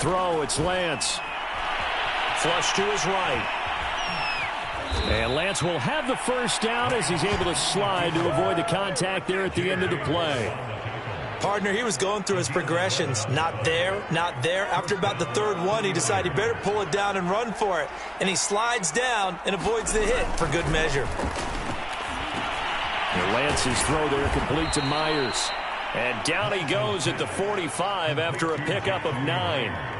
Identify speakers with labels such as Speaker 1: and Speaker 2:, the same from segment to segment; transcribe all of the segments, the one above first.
Speaker 1: throw. It's Lance. Flush to his right. And Lance will have the first down as he's able to slide to avoid the contact there at the end of the play.
Speaker 2: Partner, he was going through his progressions. Not there, not there. After about the third one, he decided he better pull it down and run for it. And he slides down and avoids the hit for good measure.
Speaker 1: And Lance's throw there complete to Myers. And down he goes at the 45 after a pickup of 9.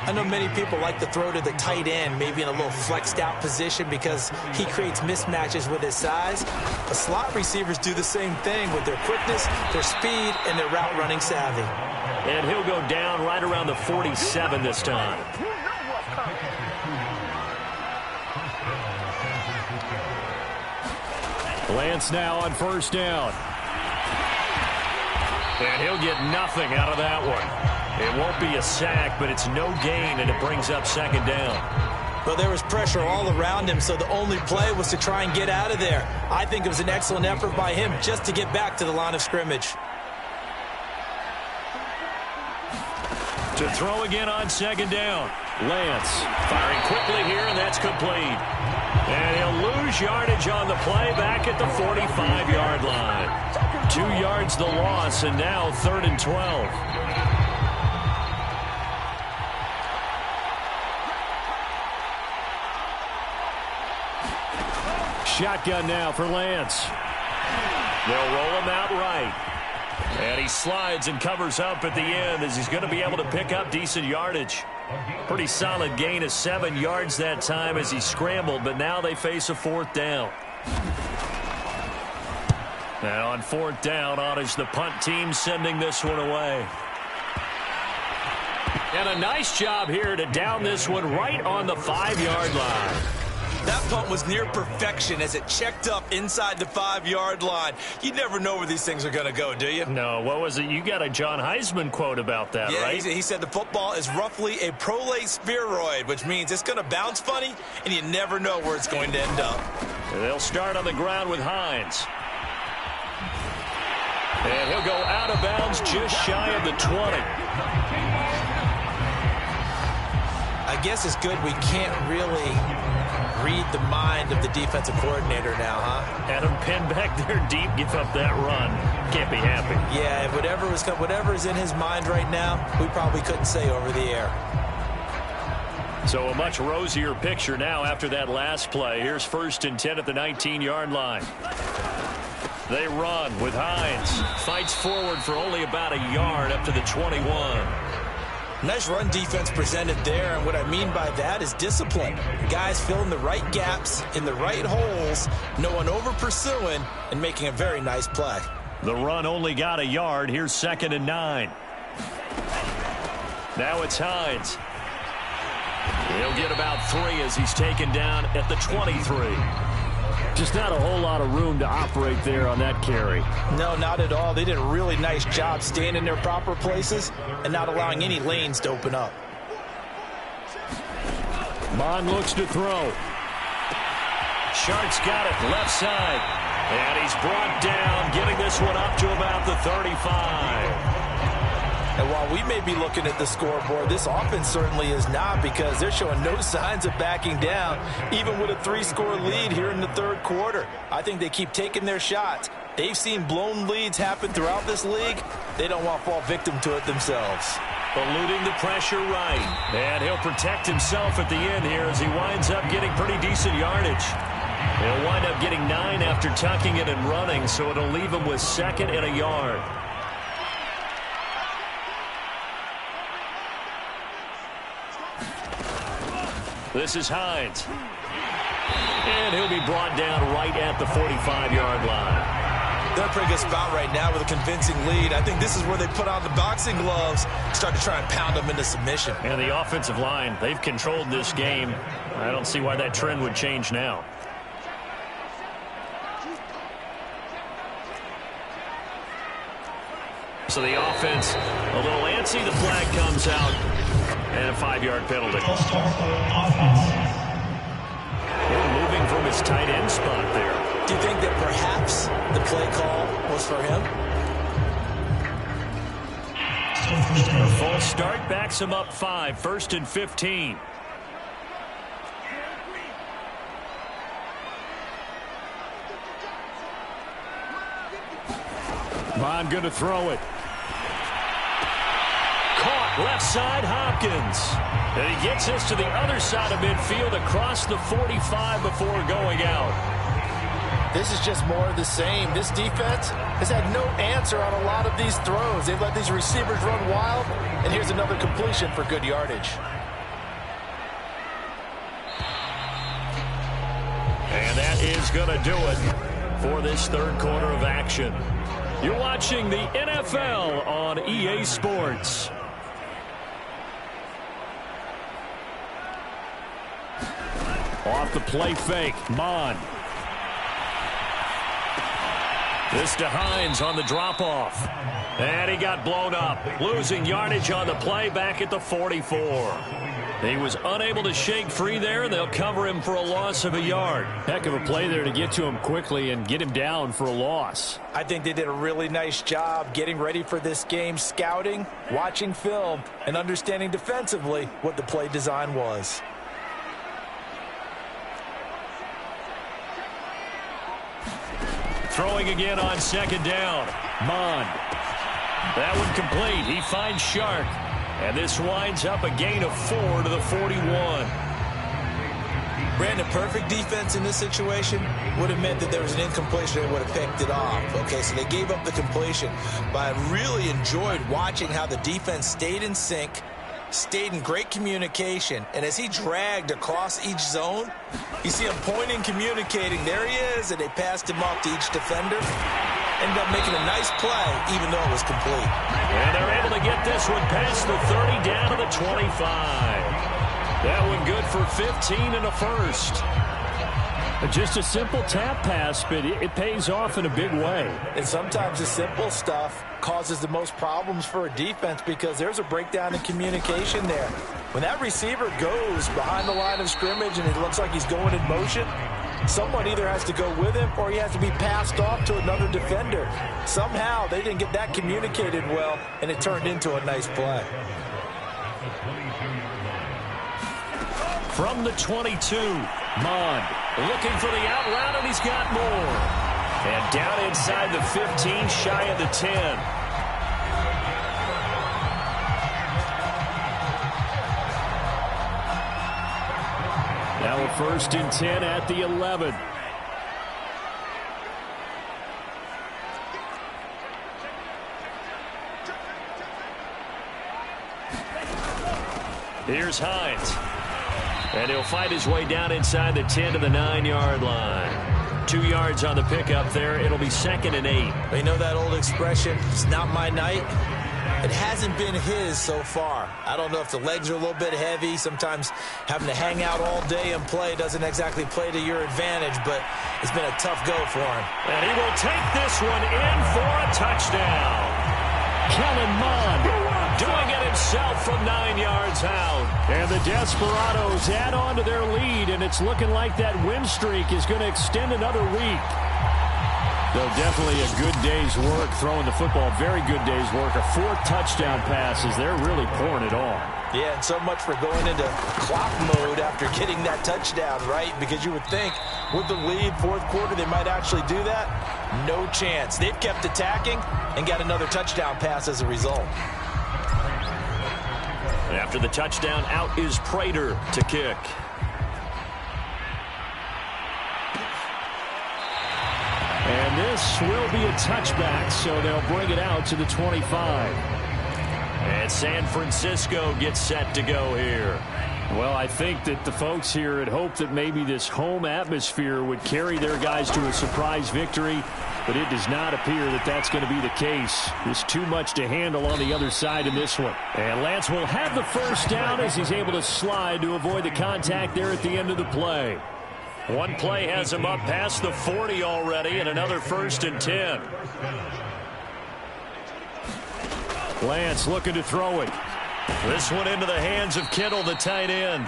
Speaker 2: I know many people like to throw to the tight end, maybe in a little flexed out position because he creates mismatches with his size. But slot receivers do the same thing with their quickness, their speed, and their route running savvy.
Speaker 1: And he'll go down right around the 47 this time. Lance now on first down. And he'll get nothing out of that one. It won't be a sack, but it's no gain, and it brings up second down.
Speaker 2: Well, there was pressure all around him, so the only play was to try and get out of there. I think it was an excellent effort by him just to get back to the line of scrimmage.
Speaker 1: To throw again on second down. Lance firing quickly here, and that's complete. And he'll lose yardage on the play back at the 45-yard line. 2 yards the loss, and now 3rd and 12. Shotgun now for Lance. They'll roll him out right. And he slides and covers up at the end as he's going to be able to pick up decent yardage. Pretty solid gain of 7 yards that time as he scrambled, but now they face a 4th down. Now on 4th down, on is the punt team sending this one away. And a nice job here to down this one right on the 5-yard line.
Speaker 2: That punt was near perfection as it checked up inside the 5-yard line. You never know where these things are going to go, do you?
Speaker 1: No, what was it? You got a John Heisman quote about that, right?
Speaker 2: Yeah, he said the football is roughly a prolate spheroid, which means it's going to bounce funny, and you never know where it's going to end up.
Speaker 1: They'll start on the ground with Hines. And he'll go out of bounds just shy of the 20.
Speaker 2: I guess it's good we can't really read the mind of the defensive coordinator now, huh?
Speaker 1: Had him pinned back there deep, give up that run. Can't be happy.
Speaker 2: Yeah, whatever is in his mind right now, we probably couldn't say over the air.
Speaker 1: So a much rosier picture now after that last play. Here's 1st and 10 at the 19-yard line. They run with Hines. Fights forward for only about a yard up to the 21.
Speaker 2: Nice run defense presented there, and what I mean by that is discipline. Guys filling the right gaps in the right holes, no one over-pursuing, and making a very nice play.
Speaker 1: The run only got a yard. Here's 2nd and 9. Now it's Hines. He'll get about 3 as he's taken down at the 23. Just not a whole lot of room to operate there on that carry.
Speaker 2: No, not at all. They did a really nice job staying in their proper places and not allowing any lanes to open up.
Speaker 1: Mon looks to throw. Shart's got it left side. And he's brought down, getting this one up to about the 35.
Speaker 2: And while we may be looking at the scoreboard, this offense certainly is not, because they're showing no signs of backing down, even with a 3-score lead here in the 3rd quarter. I think they keep taking their shots. They've seen blown leads happen throughout this league. They don't want to fall victim to it themselves.
Speaker 1: Eluding the pressure right. And he'll protect himself at the end here as he winds up getting pretty decent yardage. He'll wind up getting 9 after tucking it and running, so it'll leave him with 2nd and a yard. This is Hines. And he'll be brought down right at the 45-yard line.
Speaker 2: They're in a pretty good spot right now with a convincing lead. I think this is where they put on the boxing gloves, start to try and pound them into submission.
Speaker 1: And the offensive line, they've controlled this game. I don't see why that trend would change now. So the offense a little antsy. The flag comes out. And a 5-yard penalty. Moving from his tight end spot there.
Speaker 2: Do you think that perhaps the play call was for him?
Speaker 1: A false start backs him up 5, 1st and 15. Bond going to throw it. Caught left side, Hopkins. And he gets this to the other side of midfield across the 45 before going out.
Speaker 2: This is just more of the same. This defense has had no answer on a lot of these throws. They've let these receivers run wild, and here's another completion for good yardage.
Speaker 1: And that is going to do it for this third quarter of action. You're watching the NFL on EA Sports. Off the play fake, Mond. This to Hines on the drop-off. And he got blown up, losing yardage on the play back at the 44. He was unable to shake free there, and they'll cover him for a loss of a yard.
Speaker 3: Heck of a play there to get to him quickly and get him down for a loss.
Speaker 2: I think they did a really nice job getting ready for this game, scouting, watching film, and understanding defensively what the play design was.
Speaker 1: Throwing again on 2nd down. Mond. That one complete. He finds Shark. And this winds up a gain of 4 to the 41.
Speaker 2: Brandon, perfect defense in this situation would have meant that there was an incompletion and would have picked it off. Okay, so they gave up the completion. But I really enjoyed watching how the defense stayed in sync, stayed in great communication, and as he dragged across each zone, you see him pointing, communicating. There he is, and they passed him off to each defender. Ended up making a nice play, even though it was complete.
Speaker 1: And they're able to get this one past the 30 down to the 25. That one good for 15 and a first.
Speaker 3: Just a simple tap pass, but it pays off in a big way.
Speaker 2: And sometimes the simple stuff causes the most problems for a defense because there's a breakdown in communication there. When that receiver goes behind the line of scrimmage and it looks like he's going in motion, someone either has to go with him or he has to be passed off to another defender. Somehow they didn't get that communicated well, and it turned into a nice play.
Speaker 1: From the 22, Mond looking for the out route, and he's got more. And down inside the 15, shy of the 10. Now a 1st and 10 at the 11. Here's Hines. And he'll fight his way down inside the 10 to the 9-yard line. 2 yards on the pickup there. It'll be 2nd and 8.
Speaker 2: You know that old expression, it's not my night? It hasn't been his so far. I don't know if the legs are a little bit heavy. Sometimes having to hang out all day and play doesn't exactly play to your advantage, but it's been a tough go for him.
Speaker 1: And he will take this one in for a touchdown. Kellen Mond doing it himself from 9 yards out.
Speaker 3: And the Desperados add on to their lead, and it's looking like that win streak is going to extend another week. Though definitely a good day's work throwing the football. Very good day's work. A 4 touchdown passes. They're really pouring it on.
Speaker 2: Yeah, and so much for going into clock mode after getting that touchdown, right? Because you would think with the lead, 4th quarter, they might actually do that. No chance. They've kept attacking and got another touchdown pass as a result.
Speaker 1: After the touchdown, out is Prater to kick.
Speaker 3: And this will be a touchback, so they'll bring it out to the 25.
Speaker 1: And San Francisco gets set to go here.
Speaker 3: Well, I think that the folks here had hoped that maybe this home atmosphere would carry their guys to a surprise victory, but it does not appear that that's going to be the case. There's too much to handle on the other side in this one. And Lance will have the first down as he's able to slide to avoid the contact there at the end of the play.
Speaker 1: One play has him up past the 40 already, and another 1st and 10.
Speaker 3: Lance looking to throw it.
Speaker 1: This one into the hands of Kittle, the tight end.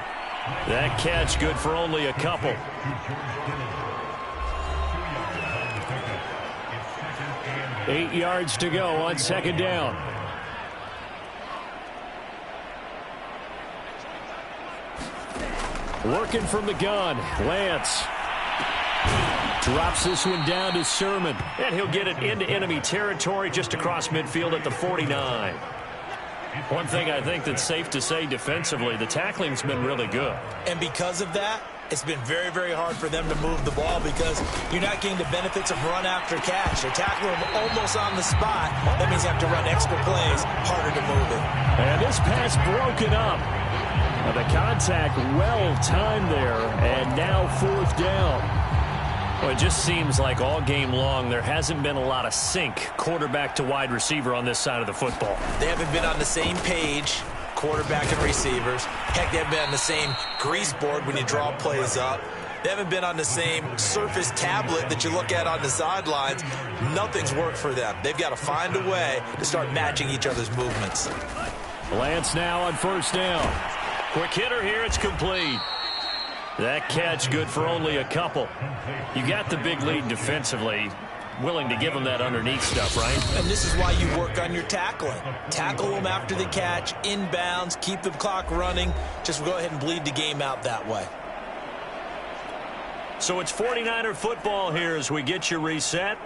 Speaker 1: That catch good for only a couple. $8 yards to go on 2nd down.
Speaker 3: Working from the gun, Lance. Drops this one down to Sermon.
Speaker 1: And he'll get it into enemy territory just across midfield at the 49. One thing I think that's safe to say defensively, the tackling's been really good.
Speaker 2: And because of that, it's been very, very hard for them to move the ball because you're not getting the benefits of run after catch. They tackle them almost on the spot. That means you have to run extra plays, harder to move it.
Speaker 3: And this pass broken up. Now the contact well timed there, and now 4th down.
Speaker 1: Well, it just seems like all game long there hasn't been a lot of sync quarterback to wide receiver on this side of the football.
Speaker 2: They haven't been on the same page, quarterback and receivers. Heck, they haven't been on the same grease board when you draw plays up. They haven't been on the same surface tablet that you look at on the sidelines. Nothing's worked for them. They've got to find a way to start matching each other's movements.
Speaker 3: Lance now on 1st down.
Speaker 1: Quick hitter here, it's complete. That catch good for only a couple. You got the big lead defensively. Willing to give them that underneath stuff, right?
Speaker 2: And this is why you work on your tackling. Tackle them after the catch, inbounds, keep the clock running. Just go ahead and bleed the game out that way.
Speaker 1: So it's 49er football here as we get you reset.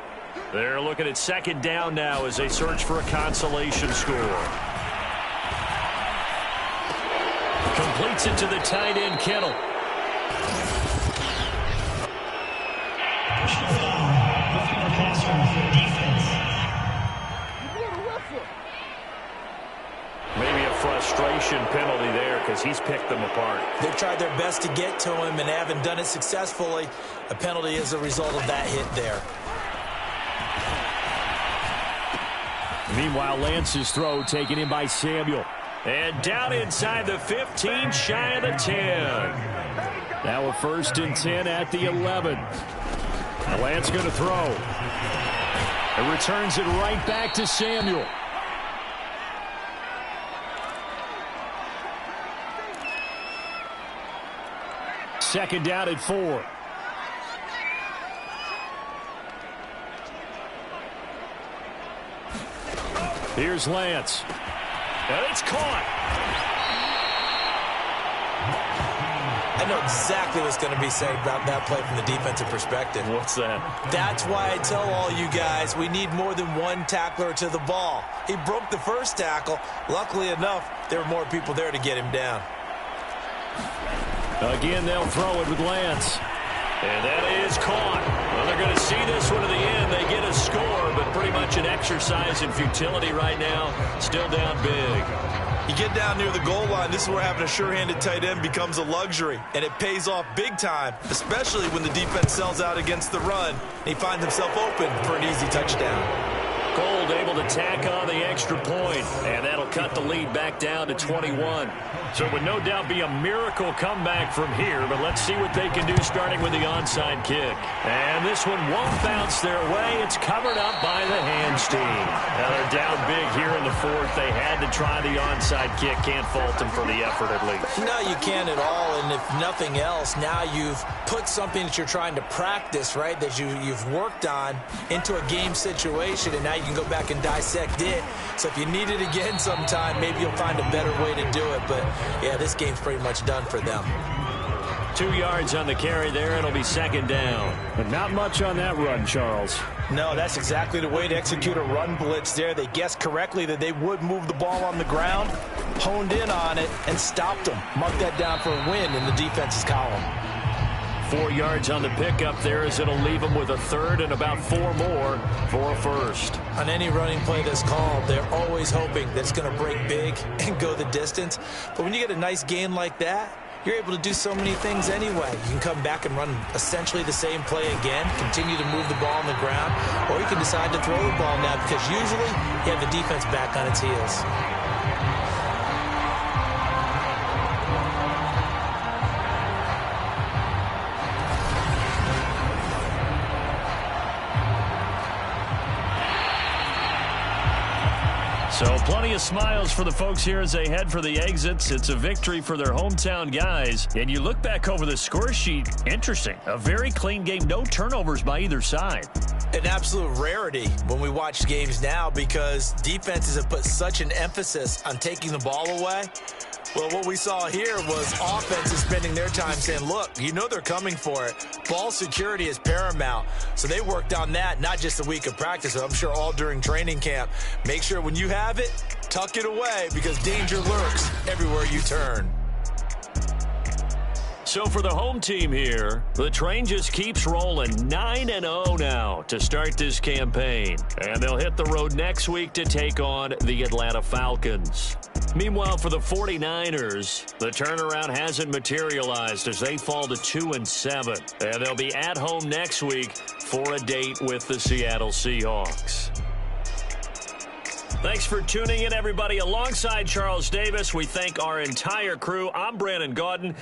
Speaker 1: They're looking at 2nd down now as they search for a consolation score. Completes it to the tight end, Kittle. Maybe a frustration penalty there because he's picked them apart.
Speaker 2: They've tried their best to get to him and haven't done it successfully. A penalty is a result of that hit there.
Speaker 3: Meanwhile, Lance's throw taken in by Samuel.
Speaker 1: And down inside the 15, shy of the 10.
Speaker 3: Now a 1st and 10 at the 11. Now Lance going to throw. It returns it right back to Samuel. Second down at 4. Here's Lance.
Speaker 1: And it's caught.
Speaker 2: I know exactly what's going to be said about that play from the defensive perspective.
Speaker 1: What's that?
Speaker 2: That's why I tell all you guys we need more than one tackler to the ball. He broke the first tackle. Luckily enough, there were more people there to get him down.
Speaker 3: Again, they'll throw it with Lance.
Speaker 1: And that is caught. Well, they're going to see this one to the end. They get a score, but pretty much an exercise in futility right now. Still down big.
Speaker 2: You get down near the goal line, this is where having a sure-handed tight end becomes a luxury, and it pays off big time, especially when the defense sells out against the run, and he finds himself open for an easy touchdown.
Speaker 1: Gold able to tack on the extra point, and that'll cut the lead back down to 21. So it would no doubt be a miracle comeback from here, but let's see what they can do starting with the onside kick. And this one won't bounce their way. It's covered up by the hands team. Now they're down big here in the 4th. They had to try the onside kick. Can't fault them for the effort at least.
Speaker 2: No, you can't at all, and if nothing else, now you've put something that you're trying to practice, right, that you've worked on into a game situation, and now you can go back and dissect it. So if you need it again sometime, maybe you'll find a better way to do it, but yeah, this game's pretty much done for them.
Speaker 1: 2 yards on the carry there. It'll be 2nd down.
Speaker 3: But not much on that run, Charles.
Speaker 2: No, that's exactly the way to execute a run blitz there. They guessed correctly that they would move the ball on the ground, honed in on it, and stopped them. Mark that down for a win in the defense's column.
Speaker 1: 4 yards on the pickup there as it'll leave them with a 3rd and about 4 more for a 1st.
Speaker 2: On any running play that's called, they're always hoping that it's going to break big and go the distance. But when you get a nice gain like that, you're able to do so many things anyway. You can come back and run essentially the same play again, continue to move the ball on the ground, or you can decide to throw the ball now because usually you have the defense back on its heels.
Speaker 1: So plenty of smiles for the folks here as they head for the exits. It's a victory for their hometown guys. And you look back over the score sheet, interesting. A very clean game, no turnovers by either side.
Speaker 2: An absolute rarity when we watch games now because defenses have put such an emphasis on taking the ball away. Well, what we saw here was offense is spending their time saying, look, you know they're coming for it. Ball security is paramount. So they worked on that, not just a week of practice, but I'm sure all during training camp. Make sure when you have it, tuck it away because danger lurks everywhere you turn.
Speaker 1: So for the home team here, the train just keeps rolling 9-0 now to start this campaign. And they'll hit the road next week to take on the Atlanta Falcons. Meanwhile, for the 49ers, the turnaround hasn't materialized as they fall to 2-7. And they'll be at home next week for a date with the Seattle Seahawks. Thanks for tuning in, everybody. Alongside Charles Davis, we thank our entire crew. I'm Brandon Gaudin.